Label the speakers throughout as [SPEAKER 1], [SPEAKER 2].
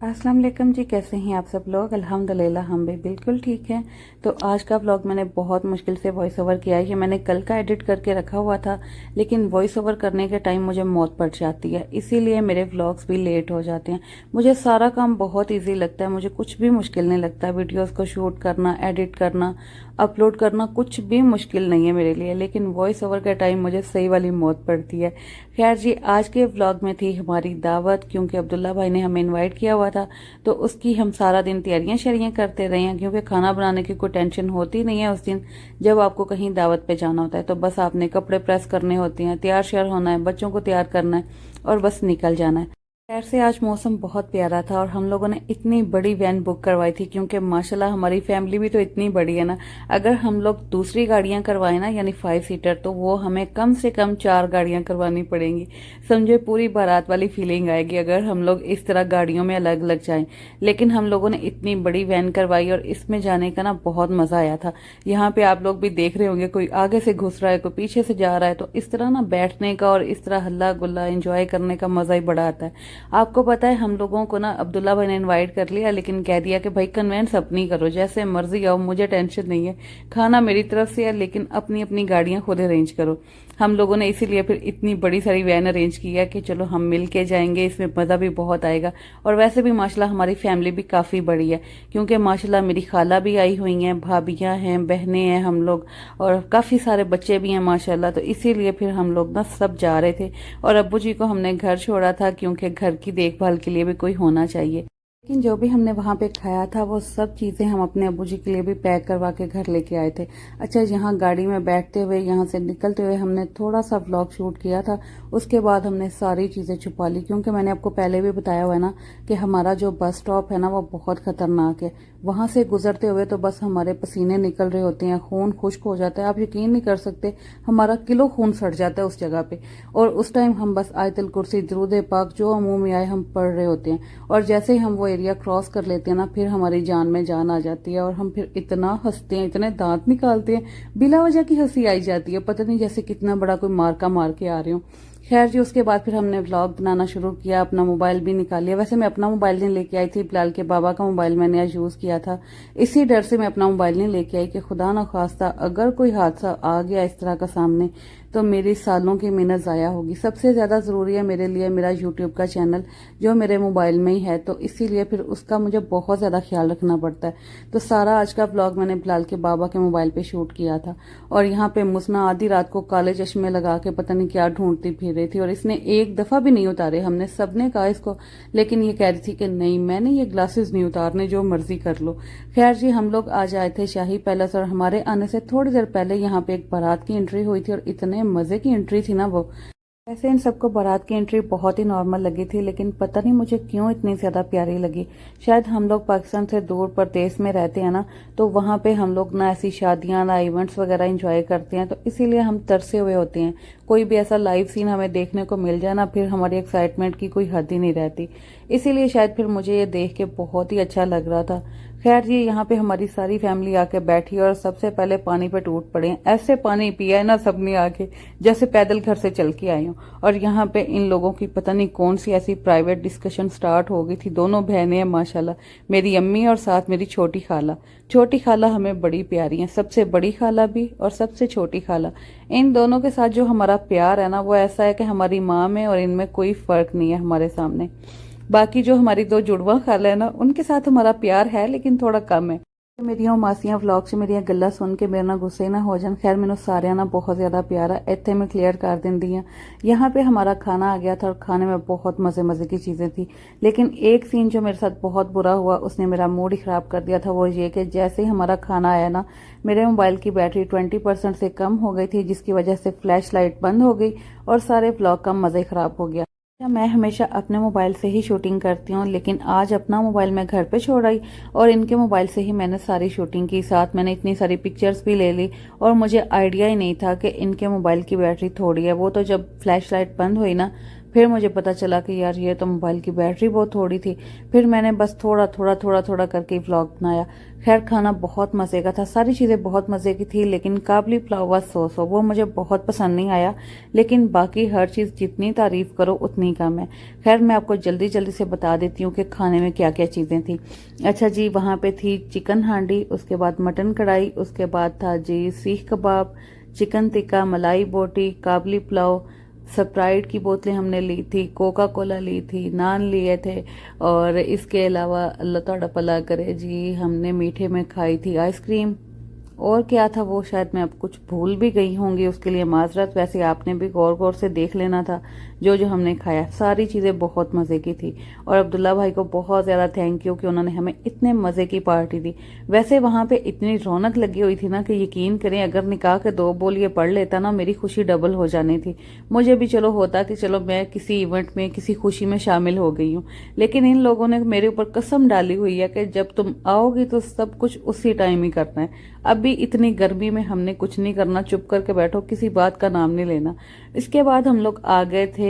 [SPEAKER 1] अस्सलाम वालेकुम जी। कैसे हैं आप सब लोग? अल्हम्दुलिल्लाह हम भी बिल्कुल ठीक हैं। तो आज का व्लॉग मैंने बहुत मुश्किल से वॉइस ओवर किया है। ये मैंने कल का एडिट करके रखा हुआ था, लेकिन वॉइस ओवर करने के टाइम मुझे मौत पड़ जाती है, इसीलिए मेरे व्लॉग्स भी लेट हो जाते हैं। मुझे सारा काम बहुत ईजी लगता है, मुझे कुछ भी मुश्किल नहीं लगता। वीडियोज़ को शूट करना, एडिट करना, अपलोड करना कुछ भी मुश्किल नहीं है मेरे लिए, लेकिन वॉइस ओवर के टाइम मुझे सही वाली मौत पड़ती है। खैर जी, आज के व्लॉग में थी हमारी दावत, क्योंकि अब्दुल्ला भाई ने हमें इनवाइट किया हुआ था। तो उसकी हम सारा दिन तैयारियां शरियां करते रहे हैं, क्योंकि खाना बनाने की कोई टेंशन होती नहीं है उस दिन। जब आपको कहीं दावत पे जाना होता है तो बस आपने कपड़े प्रेस करने होते हैं, तैयार श्यार होना है, बच्चों को तैयार करना है और बस निकल जाना है। खैर से आज मौसम बहुत प्यारा था और हम लोगों ने इतनी बड़ी वैन बुक करवाई थी, क्योंकि माशाल्लाह हमारी फैमिली भी तो इतनी बड़ी है ना। अगर हम लोग दूसरी गाड़ियां करवाएं ना, यानी 5 सीटर, तो वो हमें कम से कम 4 गाड़ियां करवानी पड़ेंगी। समझे, पूरी बारात वाली फीलिंग आएगी अगर हम लोग इस तरह गाड़ियों में अलग अलग जाएं। लेकिन हम लोगों ने इतनी बड़ी वैन करवाई और इसमें जाने का ना बहुत मजा आया था। यहाँ पे आप लोग भी देख रहे होंगे, कोई आगे से घुस रहा है, कोई पीछे से जा रहा है। तो इस तरह ना बैठने का और इस तरह हल्ला गुल्ला एंजॉय करने का मजा ही बड़ा आता है। आपको पता है, हम लोगों को ना अब्दुल्ला भाई ने इनवाइट कर लिया, लेकिन कह दिया कि भाई कन्वेंस अपनी करो, जैसे मर्जी आओ, मुझे टेंशन नहीं है, खाना मेरी तरफ से है, लेकिन अपनी अपनी गाड़ियां खुद अरेंज करो। हम लोगों ने इसीलिए फिर इतनी बड़ी सारी वैन अरेंज की है कि चलो हम मिल के जाएंगे, इसमें मजा भी बहुत आएगा। और वैसे भी माशाल्लाह हमारी फैमिली भी काफी बड़ी है, क्योंकि माशाल्लाह मेरी खाला भी आई हुई हैं, भाभियां हैं, बहनें हैं हम लोग, और काफी सारे बच्चे भी हैं माशाल्लाह। तो इसीलिए फिर हम लोग ना सब जा रहे थे। और अब्बू जी को हमने घर छोड़ा था, क्योंकि घर की देखभाल के लिए भी कोई होना चाहिए। लेकिन जो भी हमने वहाँ पे खाया था वो सब चीज़ें हम अपने अब्बू जी के लिए भी पैक करवा के घर लेके आए थे। अच्छा, यहाँ गाड़ी में बैठते हुए, यहाँ से निकलते हुए हमने थोड़ा सा व्लॉग शूट किया था। उसके बाद हमने सारी चीज़ें छुपा ली, क्योंकि मैंने आपको पहले भी बताया हुआ है ना कि हमारा जो बस स्टॉप है ना वो बहुत खतरनाक है। वहाँ से गुजरते हुए तो बस हमारे पसीने निकल रहे होते हैं, खून खुश्क हो जाता है। आप यकीन नहीं कर सकते, हमारा किलो खून सड़ जाता है उस जगह पे। और उस टाइम हम बस आयतुल कुर्सी, दुरूद पाक जो मुंह में आए हम पढ़ रहे होते हैं। और जैसे ही हम वो एरिया क्रॉस कर लेते हैं ना, फिर हमारी जान में जान आ जाती है और हम फिर इतना हंसते हैं, इतने दांत निकालते हैं, बिला वजह की हंसी आई जाती है, पता नहीं जैसे कितना बड़ा कोई मार के आ रहे हो। खैर जी, उसके बाद फिर हमने व्लॉग बनाना शुरू किया, अपना मोबाइल भी निकाल लिया। वैसे मैं अपना मोबाइल नहीं लेके आई थी, बिलाल के बाबा का मोबाइल मैंने आज यूज किया था। इसी डर से मैं अपना मोबाइल नहीं लेके आई कि खुदा ना खास्ता अगर कोई हादसा आ गया इस तरह का सामने, तो मेरी सालों की मेहनत ज़ाया होगी। सबसे ज़्यादा ज़रूरी है मेरे लिए मेरा यूट्यूब का चैनल, जो मेरे मोबाइल में ही है, तो इसीलिए फिर उसका मुझे बहुत ज़्यादा ख्याल रखना पड़ता है। तो सारा आज का व्लॉग मैंने बिलाल के बाबा के मोबाइल पे शूट किया था। और यहाँ पे मुसना आधी रात को काले चश्मे लगा के पता नहीं क्या ढूंढती फिर रही थी, और इसने एक दफ़ा भी नहीं उतारे। हमने सबने कहा इसको, लेकिन ये कह रही थी कि नहीं, मैंने ये ग्लासेस नहीं उतारने, जो मर्जी कर लो। खैर जी, हम लोग आज आए थे शाही पैलेस, और हमारे आने से थोड़ी देर पहले यहाँ पे एक बारात की एंट्री हुई थी, और इतने मजे की एंट्री थी ना वो। वैसे इन सबको बारात की एंट्री बहुत ही नॉर्मल लगी थी, लेकिन पता नहीं मुझे क्यों इतनी ज्यादा प्यारी लगी। शायद हम लोग पाकिस्तान से दूर प्रदेश में रहते हैं ना, तो वहाँ पे हम लोग ना ऐसी शादियां, ना इवेंट्स वगैरह एंजॉय करते हैं, तो इसीलिए हम तरसे हुए होते हैं। कोई भी ऐसा लाइव सीन हमें देखने को मिल जाए ना, फिर हमारी एक्साइटमेंट की कोई हद ही नहीं रहती। इसीलिए शायद फिर मुझे ये देख के बहुत ही अच्छा लग रहा था। खैर जी, यहाँ पे हमारी सारी फैमिली आके बैठी और सबसे पहले पानी पे टूट पड़े हैं। ऐसे पानी पिया है ना सबने आके, जैसे पैदल घर से चल के आई हूँ। और यहाँ पे इन लोगों की पता नहीं कौन सी ऐसी प्राइवेट डिस्कशन स्टार्ट हो गई थी। दोनों बहनें हैं माशाल्लाह, मेरी अम्मी और साथ मेरी छोटी खाला। छोटी खाला हमें बड़ी प्यारी है, सबसे बड़ी खाला भी और सबसे छोटी खाला। इन दोनों के साथ जो हमारा प्यार है ना, वो ऐसा है कि हमारी माँ में और इनमें कोई फर्क नहीं है हमारे सामने। बाकी जो हमारी 2 जुड़वा खाला है ना, उनके साथ हमारा प्यार है, लेकिन थोड़ा कम है। मेरिया मासियां व्लॉग से मेरिया गल्ला सुन के मेरे ना गुस्से ना हो जान। खैर, मैंने सारिया ना बहुत ज्यादा प्यार है, इतने में क्लियर कर देंदी है। यहाँ पे हमारा खाना आ गया था और खाने में बहुत मजे मजे की चीजें थी, लेकिन एक सीन जो मेरे साथ बहुत बुरा हुआ, उसने मेरा मूड ही खराब कर दिया था। वो ये कि जैसे ही हमारा खाना आया ना, मेरे मोबाइल की बैटरी 20% से कम हो गई थी, जिसकी वजह से फ्लैश लाइट बंद हो गई और सारे व्लॉग का मजा ही खराब हो गया। मैं हमेशा अपने मोबाइल से ही शूटिंग करती हूँ, लेकिन आज अपना मोबाइल मैं घर पे छोड़ आई और इनके मोबाइल से ही मैंने सारी शूटिंग की। साथ मैंने इतनी सारी पिक्चर्स भी ले ली, और मुझे आइडिया ही नहीं था कि इनके मोबाइल की बैटरी थोड़ी है। वो तो जब फ्लैश लाइट बंद हुई ना, फिर मुझे पता चला कि यार ये तो मोबाइल की बैटरी बहुत थोड़ी थी। फिर मैंने बस थोड़ा करके व्लॉग बनाया। खैर खाना बहुत मज़े का था, सारी चीज़ें बहुत मज़े की थी, लेकिन काबली पुलाव व सो वो मुझे बहुत पसंद नहीं आया। लेकिन बाकी हर चीज़ जितनी तारीफ़ करो उतनी कम है। खैर मैं आपको जल्दी जल्दी से बता देती हूँ कि खाने में क्या क्या चीज़ें थी। अच्छा जी, वहाँ पे थी चिकन हांडी, उसके बाद मटन कढ़ाई, उसके बाद था जी सीख कबाब, चिकन टिक्का, मलाई बोटी, काबली पुलाव, स्प्राइट की बोतलें हमने ली थी, कोका कोला ली थी, नान लिए थे, और इसके अलावा अल्लाह ताला भला करे जी हमने मीठे में खाई थी आइसक्रीम। और क्या था वो शायद मैं अब कुछ भूल भी गई होंगी, उसके लिए माजरत। वैसे आपने भी गौर गौर से देख लेना था जो जो हमने खाया, सारी चीज़ें बहुत मज़े की थी। और अब्दुल्ला भाई को बहुत ज़्यादा थैंक यू कि उन्होंने हमें इतने मज़े की पार्टी दी। वैसे वहाँ पे इतनी रौनक लगी हुई थी ना कि यकीन करें अगर निकाह के 2 बोल ये पढ़ लेता ना मेरी खुशी डबल हो जानी थी। मुझे भी चलो होता कि चलो मैं किसी इवेंट में किसी खुशी में शामिल हो गई हूँ, लेकिन इन लोगों ने मेरे ऊपर कसम डाली हुई है कि जब तुम आओगी तो सब कुछ उसी टाइम ही करना है। अभी इतनी गर्मी में हमने कुछ नहीं करना, चुप करके बैठो, किसी बात का नाम नहीं लेना। इसके बाद हम लोग आ गए थे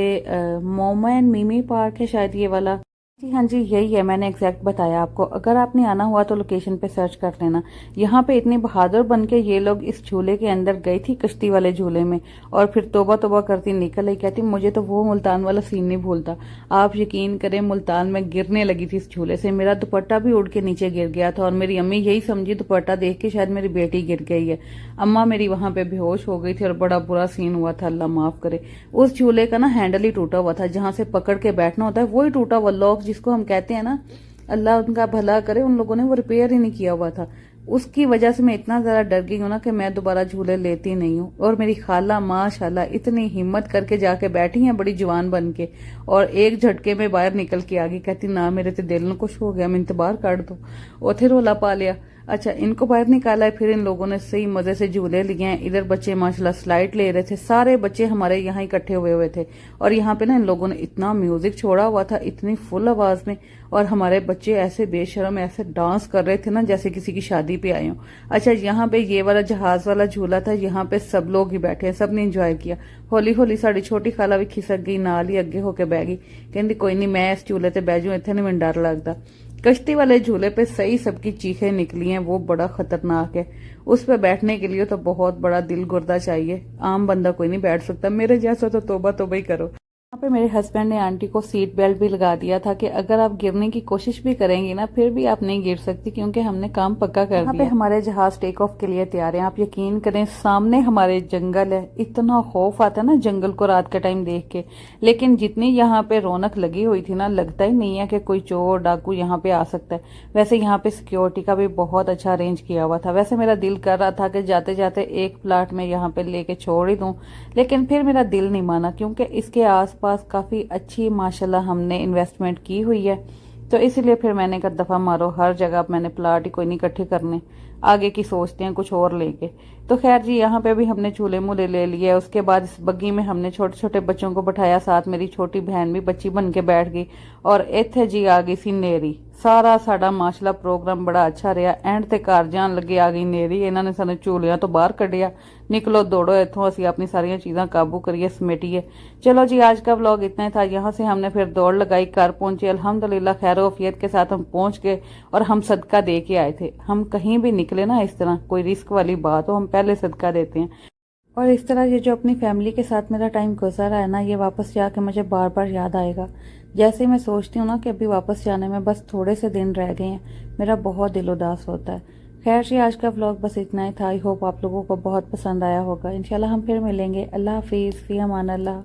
[SPEAKER 1] मोमा एंड मिमी पार्क है शायद ये वाला। जी हाँ जी, यही है, मैंने एग्जैक्ट बताया आपको। अगर आपने आना हुआ तो लोकेशन पे सर्च कर लेना। यहाँ पे इतने बहादुर बन के ये लोग इस झूले के अंदर गई थी, कश्ती वाले झूले में, और फिर तोबा तोबा करती निकल आई। कहती मुझे तो वो मुल्तान वाला सीन नहीं भूलता। आप यकीन करें मुल्तान में गिरने लगी थी इस झूले से, मेरा दुपट्टा भी उड़ के नीचे गिर गया था, और मेरी अम्मी यही समझी दुपट्टा देख के शायद मेरी बेटी गिर गई है। अम्मा मेरी वहां पे बेहोश हो गई थी और बड़ा बुरा सीन हुआ था, अल्लाह माफ करे। उस झूले का ना हैंडल ही टूटा हुआ था, जहां से पकड़ के बैठना होता है वही टूटा हुआ, लॉक जिसको हम कहते हैं ना, अल्लाह उनका भला करे, उन लोगों ने वो रिपेयर ही नहीं किया हुआ था। उसकी वजह से मैं इतना ज्यादा डर गई हूँ ना कि मैं दोबारा झूले लेती नहीं हूँ। और मेरी खाला माशाल्लाह इतनी हिम्मत करके जाके बैठी हैं बड़ी जवान बन के, और एक झटके में बाहर निकल के आ गई। कहती ना मेरे तो दिल में कुछ हो गया, मैं तो बाहर काट दो, उथे रोला पा लिया। अच्छा, इनको बाहर निकाला है, फिर इन लोगों ने सही मजे से झूले लिए हैं। इधर बच्चे माशाल्लाह स्लाइड ले रहे थे, सारे बच्चे हमारे यहाँ इकट्ठे हुए थे। और यहाँ पे ना इन लोगों ने इतना म्यूजिक छोड़ा हुआ था, इतनी फुल आवाज में, और हमारे बच्चे ऐसे बेशर्म ऐसे डांस कर रहे थे ना जैसे किसी की शादी पे आए हों। अच्छा, यहाँ पे ये वाला जहाज वाला झूला था, यहाँ पे सब लोग ही बैठे हैं, सब ने इंजॉय किया। हौली हौली साड़ी छोटी खाला भी खिसक गई, नाल ही अगे होके बह गई। कहती कोई नहीं मैं इस झूले ते बह जाऊं, इतने नहीं मैंने डर लगता। कश्ती वाले झूले पे सही सबकी चीखें निकली हैं, वो बड़ा खतरनाक है। उस पे बैठने के लिए तो बहुत बड़ा दिल गुर्दा चाहिए, आम बंदा कोई नहीं बैठ सकता, मेरे जैसा तो तोबा तोबा ही करो। यहाँ पे मेरे हस्बैंड ने आंटी को सीट बेल्ट भी लगा दिया था कि अगर आप गिरने की कोशिश भी करेंगी ना फिर भी आप नहीं गिर सकती, क्योंकि हमने काम पक्का कर दिया। यहाँ पे हमारे जहाज टेक ऑफ के लिए तैयार हैं। आप यकीन करें सामने हमारे जंगल है, इतना खौफ आता है ना जंगल को रात के टाइम देख के, लेकिन जितनी यहाँ पे रौनक लगी हुई थी ना, लगता ही नहीं है कि कोई चोर डाकू यहाँ पे आ सकता है। वैसे यहाँ पे सिक्योरिटी का भी बहुत अच्छा अरेंज किया हुआ था। वैसे मेरा दिल कर रहा था कि जाते जाते एक प्लाट में यहाँ पे लेके छोड़ ही दूं, लेकिन फिर मेरा दिल नहीं माना, क्योंकि इसके आसपास काफी अच्छी माशाल्लाह हमने इन्वेस्टमेंट की हुई है। तो इसीलिए फिर मैंने कहा दफा मारो, हर जगह मैंने प्लाट ही कोई नहीं इकट्ठे करने, आगे की सोचते हैं कुछ और लेके। तो खैर जी, यहाँ पे भी हमने झूले मूले ले लिए। उसके बाद इस बग्गी में हमने छोटे छोटे बच्चों को बैठाया, साथ मेरी छोटी बहन भी बच्ची बन के बैठ गई। और इत्थे जी आ गई सी नेरी। सारा साडा माशाल्लाह प्रोग्राम बड़ा अच्छा रहा। एंड ते घर जान लगे आ गई नेरी, इन्होंने सानू झूलियां तो बाहर कढ़िया, निकलो दौड़ो इथों, असी अपनी सारिया चीज़ां काबू करिए समेटिए। चलो जी, आज का व्लॉग इतना ही था। यहाँ से हमने फिर दौड़ लगाई, घर पहुंचे, अल्हम्दुलिल्लाह खैर वफियत के साथ हम पहुंच गए, और हम सदका दे के आए थे। हम कहीं भी निकले ना इस तरह कोई रिस्क वाली बात हो, हम पहले सदका देते हैं। और इस तरह ये जो अपनी फैमिली के साथ मेरा टाइम गुजरा है ना, ये वापस जाके मुझे बार बार याद आएगा। जैसे मैं सोचती हूँ ना कि अभी वापस जाने में बस थोड़े से दिन रह गए हैं, मेरा बहुत दिल उदास होता है। खैर जी, आज का व्लॉग बस इतना ही था। आई होप आप लोगों को बहुत पसंद आया होगा। इंशाल्लाह हम फिर मिलेंगे। अल्लाह हाफिज़, फी अमान अल्लाह।